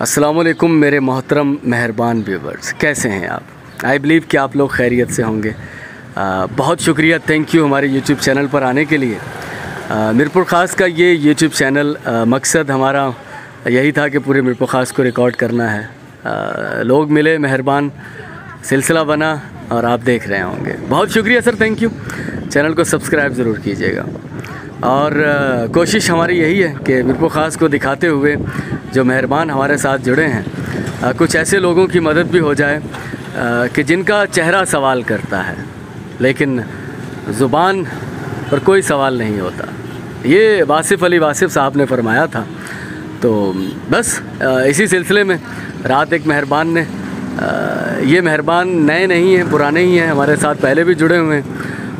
अस्सलामुअलैकुम मेरे मोहतरम मेहरबान व्यूवर्स, कैसे हैं आप? आई बिलीव कि आप लोग खैरियत से होंगे। बहुत शुक्रिया, थैंक यू हमारे यूट्यूब चैनल पर आने के लिए। मीरपुर ख़ास का ये यूट्यूब चैनल मकसद हमारा यही था कि पूरे मीरपुर ख़ास को रिकॉर्ड करना है। लोग मिले, मेहरबान सिलसिला बना और आप देख रहे होंगे। बहुत शुक्रिया सर, थैंक यू। चैनल को सब्सक्राइब ज़रूर कीजिएगा और कोशिश हमारी यही है कि मीरपुर ख़ास को दिखाते हुए जो मेहरबान हमारे साथ जुड़े हैं, कुछ ऐसे लोगों की मदद भी हो जाए कि जिनका चेहरा सवाल करता है लेकिन ज़ुबान पर कोई सवाल नहीं होता। ये वासिफ़ अली वासिफ़ साहब ने फरमाया था। तो बस इसी सिलसिले में रात एक मेहरबान ने, ये मेहरबान नए नहीं हैं, पुराने ही हैं, हमारे साथ पहले भी जुड़े हुए हैं,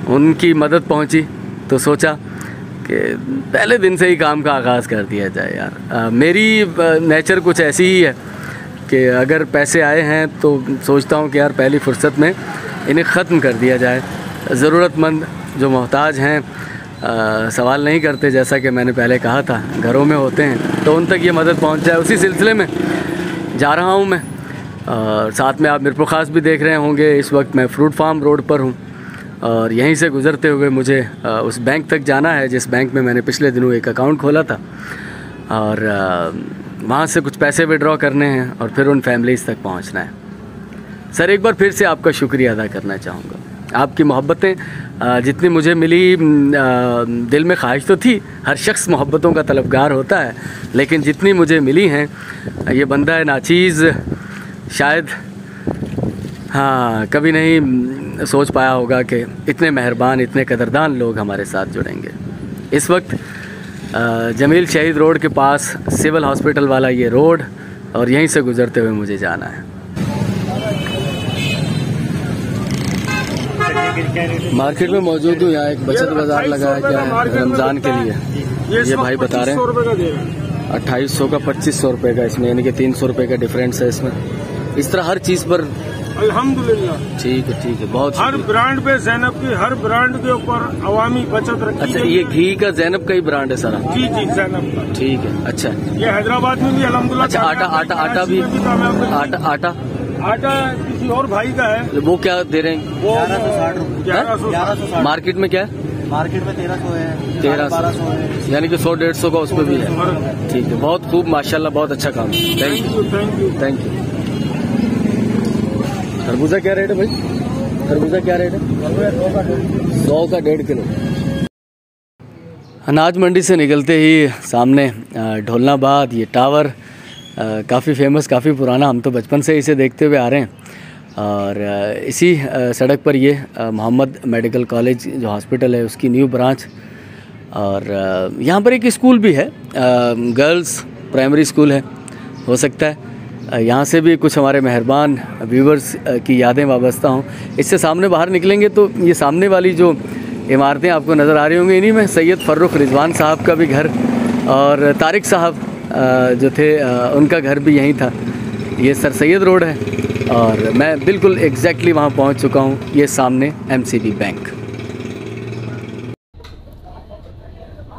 उनकी मदद पहुंची तो सोचा कि पहले दिन से ही काम का आगाज़ कर दिया जाए। यार मेरी नेचर कुछ ऐसी ही है कि अगर पैसे आए हैं तो सोचता हूँ कि यार पहली फ़ुर्सत में इन्हें ख़त्म कर दिया जाए। ज़रूरतमंद जो मोहताज हैं सवाल नहीं करते, जैसा कि मैंने पहले कहा था, घरों में होते हैं, तो उन तक ये मदद पहुँच जाए। उसी सिलसिले में जा रहा हूँ मैं। साथ में आप मीरपुर ख़ास भी देख रहे होंगे। इस वक्त मैं फ्रूट फार्म रोड पर हूँ और यहीं से गुज़रते हुए मुझे उस बैंक तक जाना है जिस बैंक में मैंने पिछले दिनों एक अकाउंट खोला था, और वहाँ से कुछ पैसे विड्रॉ करने हैं और फिर उन फैमिलीज़ तक पहुँचना है। सर एक बार फिर से आपका शुक्रिया अदा करना चाहूँगा। आपकी मोहब्बतें जितनी मुझे मिली, दिल में ख्वाहिश तो थी, हर शख्स मोहब्बतों का तलबगार होता है, लेकिन जितनी मुझे मिली हैं ये बंदा है नाचीज़ शायद कभी नहीं सोच पाया होगा कि इतने मेहरबान, इतने कदरदान लोग हमारे साथ जुड़ेंगे। इस वक्त जमील शहीद रोड के पास सिविल हॉस्पिटल वाला ये रोड, और यहीं से गुज़रते हुए मुझे जाना है। मार्केट में मौजूद हूँ। यहाँ एक बचत बाज़ार लगा है, क्या है, रमज़ान के लिए। ये भाई बता रहे हैं 2800 का 2500 रुपये का, इसमें यानी कि 300 रुपये का डिफरेंस है इसमें। इस तरह हर चीज़ पर अल्हम्दुलिल्लाह ठीक है, बहुत हर ब्रांड पे ज़ैनब की, हर ब्रांड के ऊपर अवामी बचत रखी। अच्छा, ये घी का ज़ैनब का ही ब्रांड है सारा? जी ज़ैनब का। ठीक है, अच्छा। ये हैदराबाद में भी अल्हम्दुलिल्लाह। अच्छा, आटा भी, आटा किसी और भाई का है। वो क्या दे रहे हैं? वो 1160। मार्केट में क्या है? मार्केट में 1300 है, 1300 है, यानी कि 100-150 का उस पर भी है। ठीक है, बहुत खूब, माशाल्लाह, बहुत अच्छा काम। Thank you. खरबूजा क्या रेट है भाई? खरबूजा क्या रेट है? 100 का 1.5 किलो। अनाज मंडी से निकलते ही सामने ढोलनाबाद, ये टावर काफ़ी फेमस, काफ़ी पुराना, हम तो बचपन से इसे देखते हुए आ रहे हैं। और इसी सड़क पर ये मोहम्मद मेडिकल कॉलेज जो हॉस्पिटल है उसकी न्यू ब्रांच, और यहाँ पर एक स्कूल भी है, गर्ल्स प्राइमरी स्कूल है। हो सकता है यहाँ से भी कुछ हमारे मेहरबान व्यूवर्स की यादें वाबस्ता हों। इससे सामने बाहर निकलेंगे तो ये सामने वाली जो इमारतें आपको नज़र आ रही होंगी, इन्हीं में सैयद फ़र्रुख रिजवान साहब का भी घर, और तारिक साहब जो थे उनका घर भी यहीं था। ये सर सैयद रोड है और मैं बिल्कुल एग्जैक्टली वहाँ पहुँच चुका हूँ। ये सामने MCB बैंक।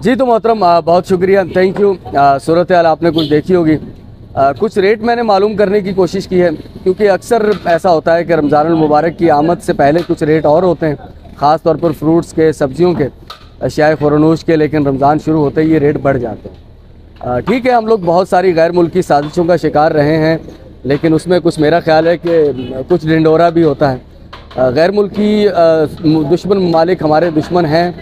जी तो मोहतरम, बहुत शुक्रिया, थैंक यू। सूरत हाल आपने कुछ देखी होगी। कुछ रेट मैंने मालूम करने की कोशिश की है, क्योंकि अक्सर ऐसा होता है कि रमज़ानुल मुबारक की आमद से पहले कुछ रेट और होते हैं, ख़ास तौर पर फ्रूट्स के, सब्जियों के, अशियाए ख़ुरनूश के, लेकिन रमज़ान शुरू होते ही ये रेट बढ़ जाते हैं। ठीक है, हम लोग बहुत सारी गैर मुल्की साजिशों का शिकार रहे हैं, लेकिन उसमें कुछ मेरा ख्याल है कि कुछ ढिंडोरा भी होता है। गैर मुल्की दुश्मन ममालिक हमारे दुश्मन हैं,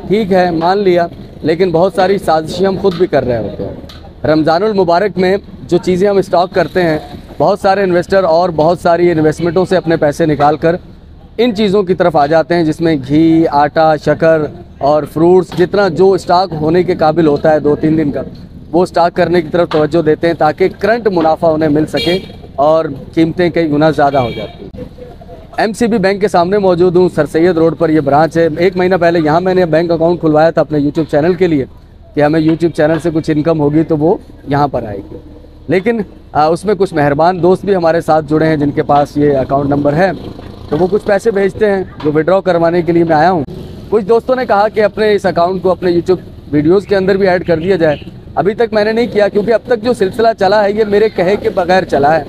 ठीक है, मान लिया, लेकिन बहुत सारी साजिशें हम खुद भी कर रहे होते हैं। रमज़ानुल मुबारक में जो चीज़ें हम स्टॉक करते हैं, बहुत सारे इन्वेस्टर और बहुत सारी इन्वेस्टमेंटों से अपने पैसे निकाल कर इन चीज़ों की तरफ आ जाते हैं, जिसमें घी, आटा, शक्कर और फ्रूट्स, जितना जो स्टॉक होने के काबिल होता है 2-3 दिन का, वो स्टॉक करने की तरफ तवज्जो देते हैं ताकि करंट मुनाफा उन्हें मिल सके, और कीमतें कई गुना ज़्यादा हो जाती हैं। MCB बैंक के सामने मौजूद हूँ, सर सैयद रोड पर ये ब्रांच है। 1 महीना पहले यहाँ मैंने बैंक अकाउंट खुलवाया था अपने YouTube चैनल के लिए कि हमें YouTube चैनल से कुछ इनकम होगी तो वो यहाँ पर आएगी, लेकिन उसमें कुछ मेहरबान दोस्त भी हमारे साथ जुड़े हैं जिनके पास ये अकाउंट नंबर है, तो वो कुछ पैसे भेजते हैं जो विड्रॉ करवाने के लिए मैं आया हूँ। कुछ दोस्तों ने कहा कि अपने इस अकाउंट को अपने YouTube वीडियोस के अंदर भी ऐड कर दिया जाए, अभी तक मैंने नहीं किया, क्योंकि अब तक जो सिलसिला चला है ये मेरे कहे के बगैर चला है।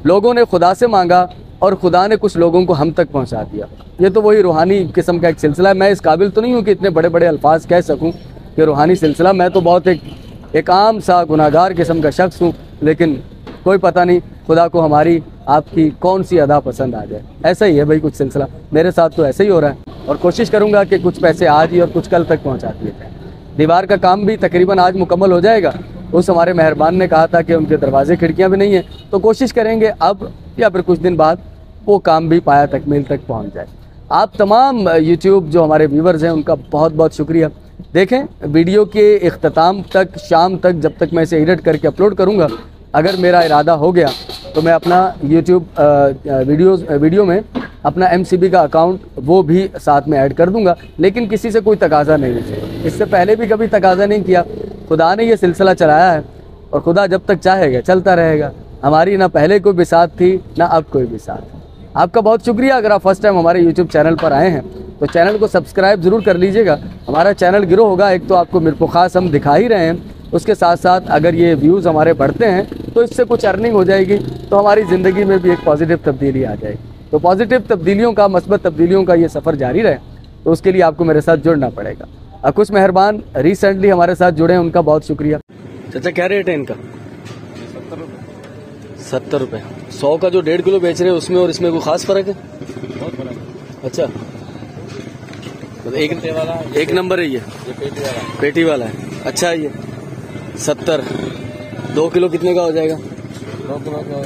लोगों ने खुदा से मांगा और खुदा ने कुछ लोगों को हम तक पहुंचा दिया। ये तो वही रूहानी किस्म का एक सिलसिला है। मैं इस काबिल तो नहीं हूँ कि इतने बड़े बड़े अल्फाज कह सकूँ कि रूहानी सिलसिला। मैं तो बहुत एक आम सा गुनाहगार किस्म का शख्स हूँ, लेकिन कोई पता नहीं खुदा को हमारी आपकी कौन सी अदा पसंद आ जाए। ऐसा ही है भाई कुछ सिलसिला, मेरे साथ तो ऐसा ही हो रहा है। और कोशिश करूँगा कि कुछ पैसे आज ही और कुछ कल तक पहुँचा दिए जाए। दीवार का काम भी तकरीबन आज मुकम्मल हो जाएगा। उस हमारे मेहरबान ने कहा था कि उनके दरवाजे खिड़कियाँ भी नहीं हैं, तो कोशिश करेंगे अब या फिर कुछ दिन बाद वो काम भी पाया तकमील तक पहुँच जाए। आप तमाम यूट्यूब जो हमारे व्यूवर्स हैं उनका बहुत बहुत शुक्रिया। देखें वीडियो के इख्तिताम तक, शाम तक, जब तक मैं इसे एडिट करके अपलोड करूँगा, अगर मेरा इरादा हो गया तो मैं अपना यूट्यूब वीडियो में अपना MCB का अकाउंट वो भी साथ में ऐड कर दूंगा। लेकिन किसी से कोई तकाजा नहीं है, इससे पहले भी कभी तकाजा नहीं किया। खुदा ने ये सिलसिला चलाया है और खुदा जब तक चाहेगा चलता रहेगा। हमारी ना पहले कोई बिसात थी ना अब कोई बिसात। आपका बहुत शुक्रिया। अगर आप फर्स्ट टाइम हमारे यूट्यूब चैनल पर आए हैं तो चैनल को सब्सक्राइब ज़रूर कर लीजिएगा। हमारा चैनल ग्रो होगा। एक तो आपको मिरपुर खास हम दिखा ही रहे हैं, उसके साथ साथ अगर ये व्यूज़ हमारे बढ़ते हैं तो इससे कुछ अर्निंग हो जाएगी, तो हमारी ज़िंदगी में भी एक पॉजिटिव तब्दीली आ जाएगी। तो पॉजिटिव तब्दीलियों का, मस्बत तब्दीलियों का ये सफ़र जारी रहे, तो उसके लिए आपको मेरे साथ जुड़ना पड़ेगा। कुछ मेहरबान रिसेंटली हमारे साथ जुड़े हैं, उनका बहुत शुक्रिया। चाचा क्या रेट है इनका? 70 रुपये। 100 का जो 1.5 किलो बेच रहे हैं उसमें और इसमें कोई खास फ़र्क है? बहुत बड़ा है। अच्छा, तो एक नंबर है ये पेटी वाला है। अच्छा, ये 70 2 किलो कितने का हो जाएगा? 2 किलो का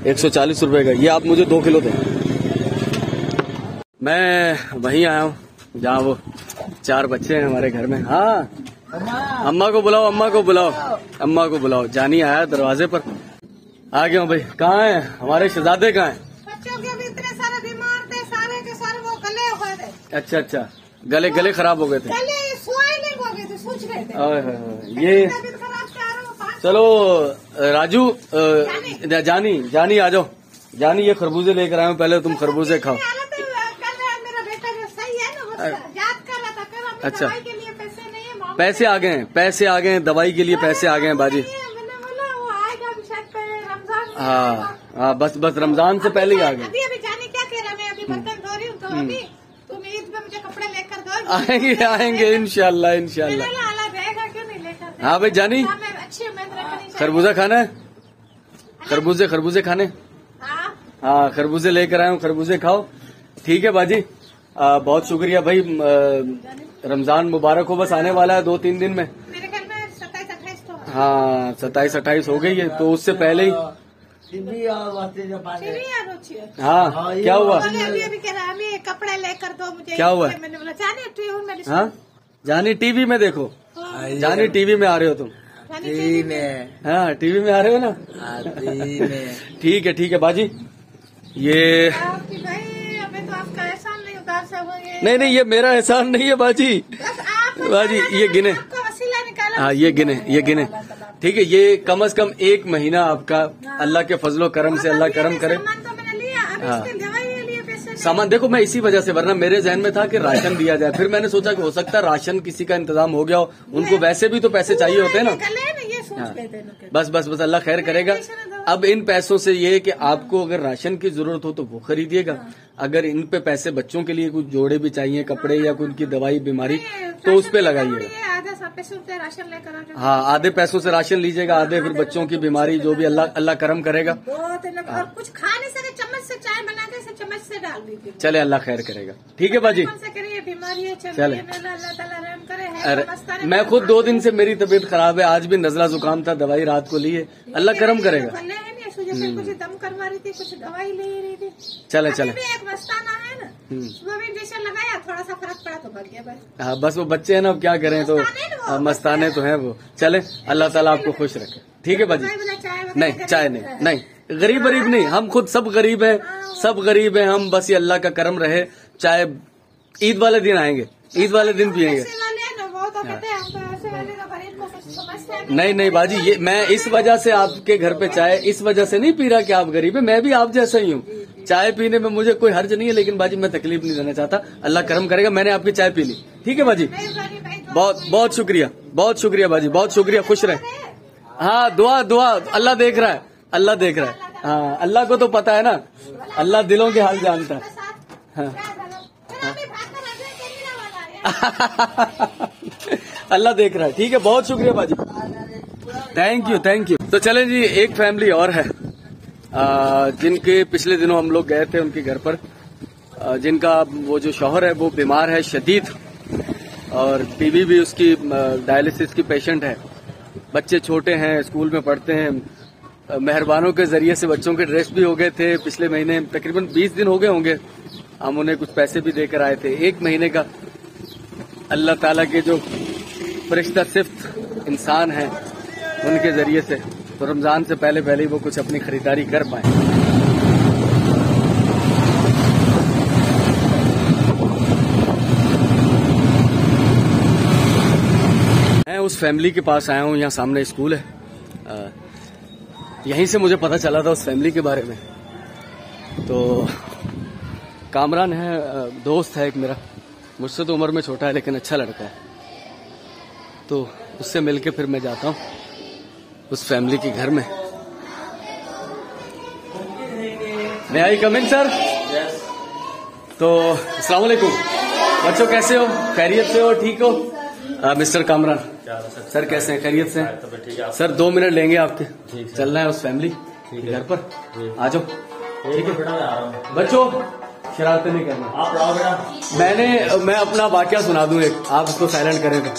140 रुपये का। ये आप मुझे 2 किलो दें। मैं वहीं आया हूँ जहाँ वो 4 बच्चे हैं हमारे घर में। हाँ, अम्मा को बुलाओ, अम्मा को बुलाओ, अम्मा को बुलाओ। जानी आया दरवाजे पर। आ गया हूँ भाई। कहाँ है हमारे शहजादे? कहाँ है? बच्चों के भी इतने सारे बीमार थे, सारे के सारे वो गले हुए थे। अच्छा, गले खराब हो गए थे। गले स्वेलिंग हो गए थे, सूज रहे थे। ये चलो राजू, जानी आ जाओ। जानी ये खरबूजे लेकर आए हूँ, पहले तुम खरबूजे खाओ। मेरा बेटा जो सही है ना, वो याद कर रहा था। अच्छा, दवाई के लिए पैसे नहीं है, पैसे आ गए हैं, पैसे आ गए हैं, दवाई के लिए पैसे आ गए हैं बाजी। हाँ, बस रमजान से पहले ही आ गए। अभी जाने क्या कह रहा, मैं अभी बर्तन धो रही हूँ, तो अभी तुम ईद में मुझे कपड़े लेकर दो। आएंगे इंशाल्लाह। क्यों नहीं लेकर? हाँ भाई जानी, खरबूजा खाना है? खरबूजे खाने? हाँ, खरबूजे लेकर आए हूँ, खरबूजे खाओ। ठीक है बाजी, बहुत शुक्रिया भाई। रमजान मुबारक हो। बस आने वाला है 2-3 दिन में। मेरे घर में 27-28 तो। हाँ, 27-28 हो गई है, तो उससे पहले ही। हाँ, क्या हुआ? अभी कह रहा है कपड़े लेकर दो मुझे। क्या हुआ? मैंने बोला जानी, हाँ, जानी टीवी में देखो। जानी टीवी में आ रहे हो तुम? टीवी में। हाँ, टीवी में आ रहे हो ना? ठीक है बाजी। ये भाई अबे तो आपका एहसान नहीं, उधार से हुए। नहीं, ये मेरा एहसान नहीं है बाजी। बाजी ये गिने। वसीला निकाला। हाँ, ये गिने। ठीक है, ये कम से कम 1 महीना आपका अल्लाह के फजलो करम से, अल्लाह करम करे। सामान तो मैंने लिया, अब इसके दवाई ले लिए पैसे। सामान देखो, मैं इसी वजह से, वरना मेरे जहन में था कि राशन दिया जाए। फिर मैंने सोचा कि हो सकता है राशन किसी का इंतजाम हो गया हो, उनको वैसे भी तो पैसे चाहिए होते हैं ना। बस अल्लाह खैर करेगा। अब इन पैसों से ये है कि आपको अगर राशन की जरूरत हो तो वो खरीदिएगा। अगर इन पे पैसे बच्चों के लिए कुछ जोड़े भी चाहिए, कपड़े या कोई उनकी दवाई बीमारी, तो उस पे लगाइएगा। हाँ, आधे पैसों से राशन लीजिएगा, आधे फिर बच्चों की बीमारी, जो भी अल्लाह करम करेगा। कुछ खा नहीं सके, चम्मच से चाय बना के चम्मच से डाल दीजिए। चले, अल्लाह खैर करेगा। ठीक है बाजी, चले। अरे मैं खुद 2 दिन से मेरी तबीयत खराब है, आज भी नजला जुकाम था, दवाई रात को ली है। अल्लाह करम करेगा। कुछ दम करवा रही थी, कुछ दवाई ले रही थी। चले एक मस्ताना है ना, वो भी इंजेक्शन लगाया, थोड़ा सा फर्क पड़ा तो भाग गया बस। हाँ, बस वो बच्चे हैं ना, अब क्या करें, तो मस्ताने तो हैं वो। चले, अल्लाह ताला आपको खुश रखे। ठीक है बाजी। नहीं, चाय नहीं, गरीब नहीं, हम खुद सब गरीब हैं, सब गरीब हैं हम। बस ये अल्लाह का करम रहे। चाय ईद वाले दिन आएंगे, ईद वाले दिन पियेंगे। नहीं बाजी, ये मैं इस वजह से आपके घर पे चाय इस वजह से नहीं पी रहा कि आप गरीब है, मैं भी आप जैसा ही हूँ। चाय पीने में मुझे कोई हर्ज नहीं है, लेकिन बाजी मैं तकलीफ नहीं देना चाहता। अल्लाह करम करेगा, मैंने आपकी चाय पी ली। ठीक है बाजी, बहुत बहुत शुक्रिया, बहुत शुक्रिया बाजी, बहुत शुक्रिया। खुश रहे। हाँ, दुआ दुआ, अल्लाह देख रहा है, अल्लाह देख रहा है। हाँ, अल्लाह को तो पता है ना, अल्लाह दिलों के हाल जानता है। हाँ। अल्लाह देख रहा है। ठीक है, बहुत शुक्रिया बाजी, थैंक यू थैंक यू। तो चलें जी, एक फैमिली और है जिनके पिछले दिनों हम लोग गए थे उनके घर पर, जिनका वो जो शौहर है वो बीमार है शदीद, और बीवी भी उसकी डायलिसिस की पेशेंट है। बच्चे छोटे हैं, स्कूल में पढ़ते हैं। मेहरबानों के जरिए से बच्चों के ड्रेस भी हो गए थे पिछले महीने, तकरीबन 20 दिन हो गए होंगे। हम उन्हें कुछ पैसे भी देकर आए थे 1 महीने का। अल्लाह ताला के जो फरिश्ता सिफ्त इंसान हैं उनके जरिए से, तो रमजान से पहले पहले ही वो कुछ अपनी खरीदारी कर पाए। मैं उस फैमिली के पास आया हूँ, यहाँ सामने स्कूल है, यहीं से मुझे पता चला था उस फैमिली के बारे में। तो कामरान है, दोस्त है एक मेरा, मुझसे तो उम्र में छोटा है लेकिन अच्छा लड़का है। तो उससे मिलके फिर मैं जाता हूँ उस फैमिली के घर में। मैं आई कम इन सर? तो अस्सलाम वालेकुम बच्चों, कैसे हो? खैरियत से हो? ठीक हो? मिस्टर कामरान सर कैसे हैं? खैरियत से हैं? सर 2 मिनट लेंगे आपके, चलना है उस फैमिली घर पर, आ जाओ। ठीक है बच्चों, शरारतें नहीं करना। आप आओ बेटा। मैं अपना वाकया सुना दूं एक, आप इसको साइलेंट करें तो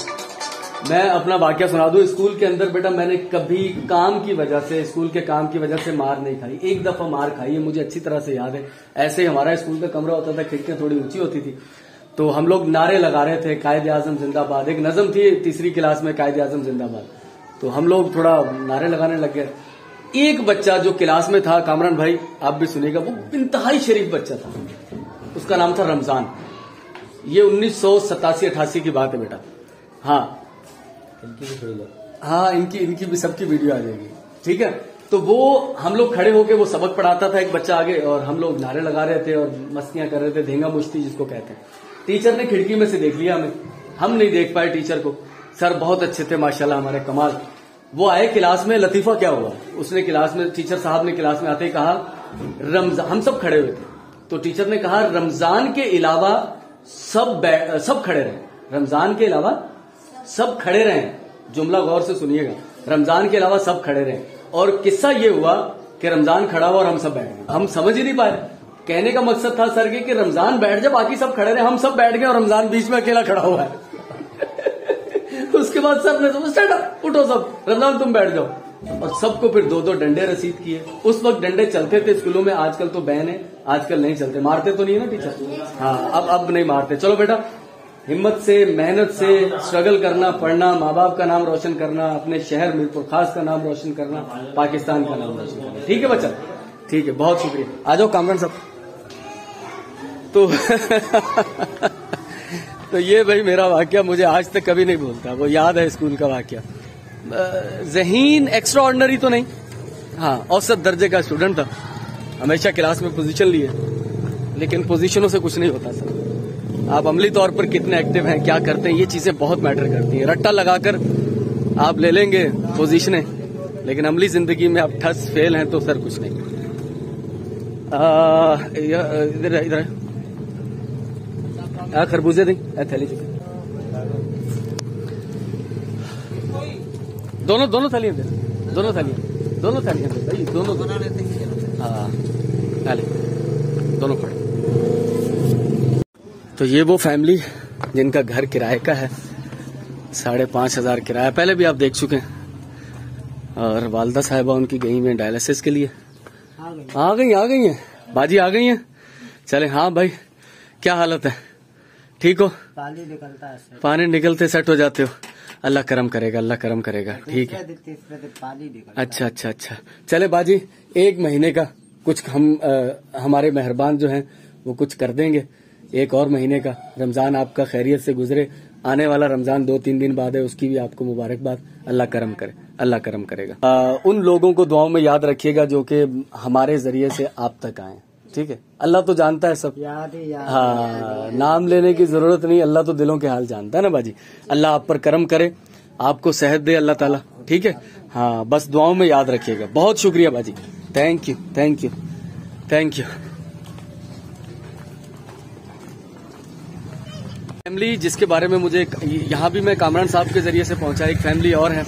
मैं अपना वाकया सुना दूं। स्कूल के अंदर बेटा मैंने कभी काम की वजह से, स्कूल के काम की वजह से मार नहीं खाई। एक दफा मार खाई है, मुझे अच्छी तरह से याद है। ऐसे ही हमारा स्कूल का कमरा होता था, खिड़कियां थोड़ी ऊंची होती थी, तो हम लोग नारे लगा रहे थे, कायदे आजम जिंदाबाद। एक नज़म थी 3री क्लास में, कायदे आजम जिंदाबाद। तो हम लोग थोड़ा नारे लगाने लग गए। एक बच्चा जो क्लास में था, कामरान भाई आप भी सुनिएगा, वो इंतहाई शरीफ बच्चा था, उसका नाम था रमजान। ये 1987-88 की बात है बेटा। हाँ हाँ, इनकी भी सबकी वीडियो आ जाएगी। ठीक है, तो वो हम लोग खड़े होके वो सबक पढ़ाता था, एक बच्चा आगे, और हम लोग नारे लगा रहे थे और मस्तियां कर रहे थे, धेंगा मुश्ती जिसको कहते हैं। टीचर ने खिड़की में से देख लिया हमें, हम नहीं देख पाए टीचर को। सर बहुत अच्छे थे माशाल्लाह हमारे, कमाल। वो आए क्लास में, लतीफा क्या हुआ, उसने क्लास में, टीचर साहब ने क्लास में आते ही कहा रमजान, हम सब खड़े हुए थे, तो टीचर ने कहा रमजान के अलावा सब खड़े रहे, रमजान के अलावा सब खड़े रहे। जुमला गौर से सुनिएगा, रमजान के अलावा सब खड़े रहे। और किस्सा ये हुआ कि रमजान खड़ा हुआ और हम सब बैठ गए। हम समझ ही नहीं पाए, कहने का मकसद था सर के कि रमजान बैठ जाए, बाकी सब खड़े रहे, हम सब बैठ गए और रमजान बीच में अकेला खड़ा हुआ है। उसके बाद सर ने स्टैंड अप, उठो सब, रमजान तुम बैठ जाओ, और सबको फिर 2-2 डंडे रसीद किए। उस वक्त डंडे चलते थे स्कूलों में, आजकल तो बैन है, आजकल नहीं चलते। मारते तो नहीं है ना टीचर? हाँ, अब नहीं मारते। चलो बेटा, हिम्मत से, मेहनत से स्ट्रगल करना, पढ़ना, माँ बाप का नाम रोशन करना, अपने शहर मीरपुर खास का नाम रोशन करना, पाकिस्तान का नाम रोशन करना। ठीक है बच्चा? ठीक है, बहुत शुक्रिया। आ जाओ कामरान साहब। तो ये भाई मेरा वाकया मुझे आज तक कभी नहीं भूलता, वो याद है स्कूल का वाकया। ज़हीन एक्स्ट्रा ऑर्डिनरी तो नहीं, हाँ औसत दर्जे का स्टूडेंट था, हमेशा क्लास में पोजीशन लिए, लेकिन पोजीशनों से कुछ नहीं होता सर। आप अमली तौर पर कितने एक्टिव हैं, क्या करते हैं, ये चीजें बहुत मैटर करती हैं। रट्टा लगाकर आप ले लेंगे पोजीशनें, लेकिन अमली जिंदगी में आप ठस फेल हैं तो सर कुछ नहीं। इधर इधर खरबूजे दी थैली, दोनों थालियां दे, दोनों थालियां दे भाई, दोनों हाँ दोनों खड़े। तो ये वो फैमिली जिनका घर किराए का है, 5,500 किराया, पहले भी आप देख चुके हैं। और वालदा साहिबा उनकी गई हुई डायलिसिस के लिए, आ गई हैं बाजी, आ गई हैं। चले हाँ भाई, क्या हालत है, ठीक हो? पानी निकलता है, पानी निकलते सेट हो जाते हो। अल्लाह करम करेगा, अल्लाह करम करेगा। ठीक है, अच्छा। चले बाजी, 1 महीने का कुछ हम हमारे मेहरबान जो हैं वो कुछ कर देंगे। 1 और महीने का रमजान आपका खैरियत से गुजरे। आने वाला रमजान 2-3 दिन बाद है, उसकी भी आपको मुबारकबाद। अल्लाह करम करे, अल्लाह करम करेगा। उन लोगों को दुआओं में याद रखिएगा जो कि हमारे जरिए से आप तक आए। ठीक है, अल्लाह तो जानता है सब। हाँ, नाम लेने की जरूरत नहीं, अल्लाह तो दिलों के हाल जानता है ना बाजी। अल्लाह आप पर करम करे, आपको सेहत दे अल्लाह ताला, ठीक है। हाँ, बस दुआओं में याद रखिएगा। बहुत शुक्रिया बाजी, thank you thank you thank you. Family जिसके बारे में मुझे यहाँ भी मैं कामरान साहब के जरिए से पहुंचा, एक फैमिली और है,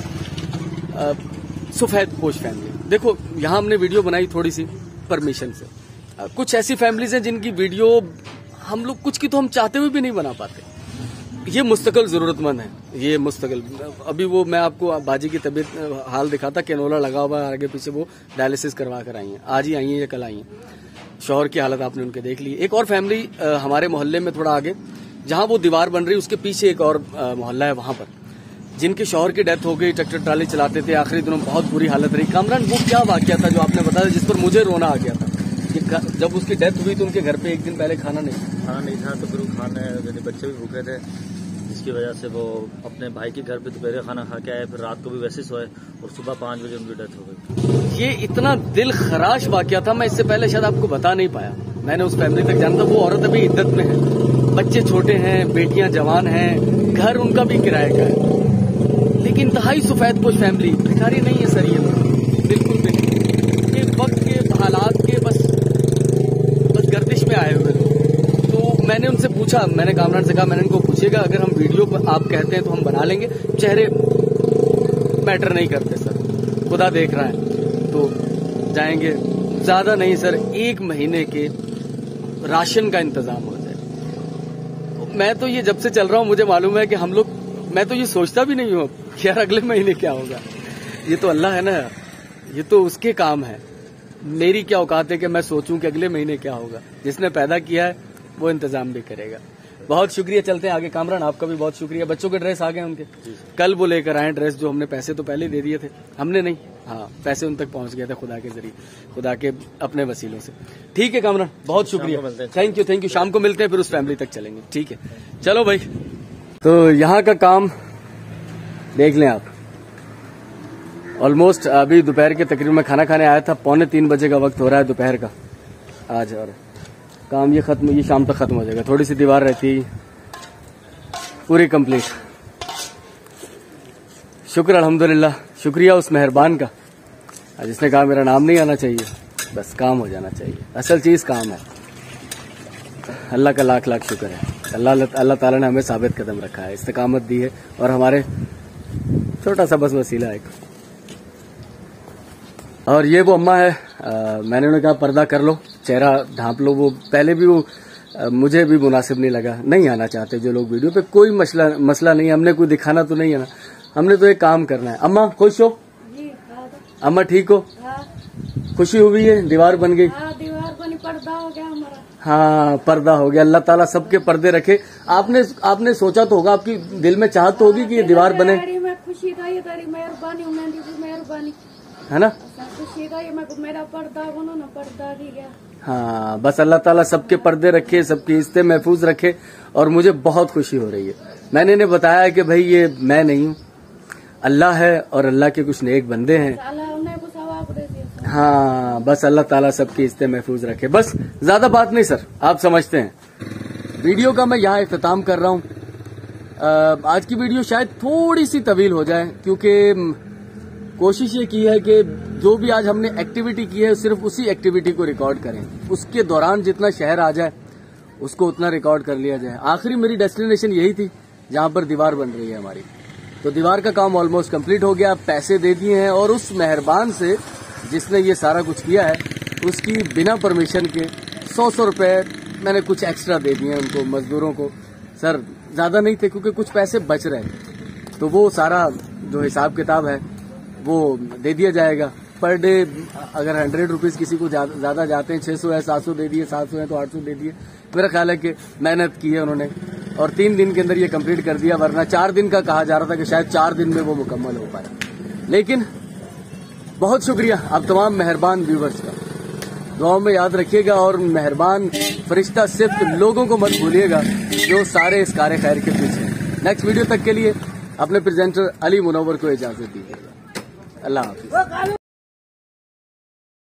सफेद पोश फैमिली। देखो यहाँ हमने वीडियो बनाई थोड़ी सी परमिशन से। कुछ ऐसी फैमिलीज हैं जिनकी वीडियो हम लोग कुछ की तो हम चाहते हुए भी नहीं बना पाते। ये मुस्तकिल जरूरतमंद है, ये मुस्तकिल। अभी वो मैं आपको बाजी की तबीयत हाल दिखाता, कैनोला लगा हुआ है आगे पीछे, वो डायलिसिस करवा कर आई हैं, आज ही आई हैं या कल आई हैं। शौहर की हालत आपने उनके देख ली। एक और फैमिली हमारे मोहल्ले में थोड़ा आगे, जहां वो दीवार बन रही, उसके पीछे एक और मोहल्ला है, वहां पर जिनके शौहर की डेथ हो गई, ट्रैक्टर ट्राली चलाते थे, आखिरी दिनों बहुत बुरी हालत रही। कामरान वो क्या वाकया था जो आपने बताया जिस पर मुझे रोना आ गया था कि जब उसकी डेथ हुई तो उनके घर पे एक दिन पहले खाना नहीं था, तो फिर वो खाने बच्चे भी भूखे थे, जिसकी वजह से वो अपने भाई के घर पे दोपहर खाना खा के आए, फिर रात को भी वैसे सोए और सुबह 5 बजे उनकी डेथ हो गई। ये इतना दिल खराश वाकया था, मैं इससे पहले शायद आपको बता नहीं पाया। मैंने उस फैमिली तक जाना था, वो औरत अभी इद्दत में है, बच्चे छोटे हैं, बेटियां जवान हैं, घर उनका भी किराए का है, लेकिन इंतहाई सफेद पोश फैमिली। भिखारी नहीं है सर, ये बिल्कुल भी नहीं, ये वक्त के हालात के बस गर्दिश में आए हुए लोग। तो मैंने उनसे पूछा, मैंने कामरान से कहा, मैंने उनको पूछेगा अगर हम वीडियो पर आप कहते हैं तो हम बना लेंगे, चेहरे मैटर नहीं करते सर, खुदा देख रहा है, तो जाएंगे। ज्यादा नहीं सर, 1 महीने के राशन का इंतजाम हो जाए। मैं तो ये जब से चल रहा हूँ मुझे मालूम है कि हम लोग, मैं तो ये सोचता भी नहीं हूँ कि यार अगले महीने क्या होगा। ये तो अल्लाह है ना, ये तो उसके काम है। मेरी क्या औकात है कि मैं सोचूं कि अगले महीने क्या होगा। जिसने पैदा किया है वो इंतजाम भी करेगा। बहुत शुक्रिया, चलते हैं आगे। कामरान आपका भी बहुत शुक्रिया। बच्चों के ड्रेस आ गए उनके, कल वो लेकर आए ड्रेस, जो हमने पैसे तो पहले दे दिए थे, हमने नहीं, हाँ पैसे उन तक पहुंच गए थे खुदा के जरिए, खुदा के अपने वसीलों से। ठीक है कामरान, बहुत शुक्रिया, थैंक यू। शाम को मिलते हैं, फिर उस फैमिली तक चलेंगे। ठीक है, चलो भाई। तो यहाँ का काम देख लें आप। ऑलमोस्ट अभी दोपहर के तकरीबन मैं खाना खाने आया था, 2:45 बजे का वक्त हो रहा है दोपहर का आज, और काम ये शाम तक खत्म हो जाएगा। थोड़ी सी दीवार रहती, पूरी कंप्लीट। शुक्र अल्हम्दुलिल्लाह, शुक्रिया उस मेहरबान का जिसने कहा मेरा नाम नहीं आना चाहिए, बस काम हो जाना चाहिए। असल चीज काम है। अल्लाह का लाख लाख शुक्र है। अल्लाह ताला ने हमें साबित कदम रखा है, इस्तिकामत दी है, और हमारे छोटा सा बस वसीला है। और ये वो अम्मा है, मैंने उन्हें कहा पर्दा कर लो, चेहरा ढांप लो। वो पहले भी वो मुझे भी मुनासिब नहीं लगा, नहीं आना चाहते जो लोग वीडियो पे, कोई मसला नहीं, हमने कोई दिखाना तो नहीं है ना, हमने तो एक काम करना है। अम्मा खुश हो? अम्मा ठीक हो? खुशी हुई है, दीवार बन गई? दीवार बनी, पर्दा हो गया हमारा। हाँ पर्दा हो गया। अल्लाह ताला सबके पर्दे रखे। आपने सोचा तो होगा, आपकी दिल में चाहत तो होगी कि ये दीवार बने। खुशी का ये तेरी मेहरबानी है ना, खुशी का ये मेरा पर्दा बनो ना, पर्दा भी गया। हाँ बस अल्लाह ताला सबके पर्दे रखे, सबकी इज्जतें महफूज रखे, और मुझे बहुत खुशी हो रही है। मैंने इन्हें बताया कि भाई ये मैं नहीं हूँ, अल्लाह है, और अल्लाह के कुछ नेक बंदे हैं। हाँ बस अल्लाह ताला सबकी इज्जतें महफूज रखे, बस ज्यादा बात नहीं सर, आप समझते हैं। वीडियो का मैं यहाँ इख्तिताम कर रहा हूँ। आज की वीडियो शायद थोड़ी सी तवील हो जाए, क्योंकि कोशिश ये की है कि जो भी आज हमने एक्टिविटी की है सिर्फ उसी एक्टिविटी को रिकॉर्ड करें, उसके दौरान जितना शहर आ जाए उसको उतना रिकॉर्ड कर लिया जाए। आखिरी मेरी डेस्टिनेशन यही थी जहाँ पर दीवार बन रही है हमारी। तो दीवार का काम ऑलमोस्ट कंप्लीट हो गया, पैसे दे दिए हैं, और उस मेहरबान से जिसने ये सारा कुछ किया है उसकी बिना परमिशन के 100 रुपए मैंने कुछ एक्स्ट्रा दे दिए उनको, मजदूरों को। सर ज्यादा नहीं थे क्योंकि कुछ पैसे बच रहे, तो वो सारा जो हिसाब किताब है वो दे दिया जाएगा। पर डे अगर 100 रुपीज किसी को ज्यादा जाते हैं, 600 है 700 दे दिए, 700 है तो 800 दे दिए। मेरा ख्याल है कि मेहनत की है उन्होंने, और 3 दिन के अंदर ये कंप्लीट कर दिया, वरना 4 दिन का कहा जा रहा था कि शायद 4 दिन में वो मुकम्मल हो पाए। लेकिन बहुत शुक्रिया आप तमाम मेहरबान व्यूवर्स का, दुआओं में याद रखिएगा, और मेहरबान फरिश्ता सिर्फ लोगों को मत भूलिएगा जो सारे इस कार्य खैर के पीछे। नेक्स्ट वीडियो तक के लिए अपने प्रेजेंटर अली मुनव्वर को इजाजत दीजिएगा। अल्लाह हाफिज।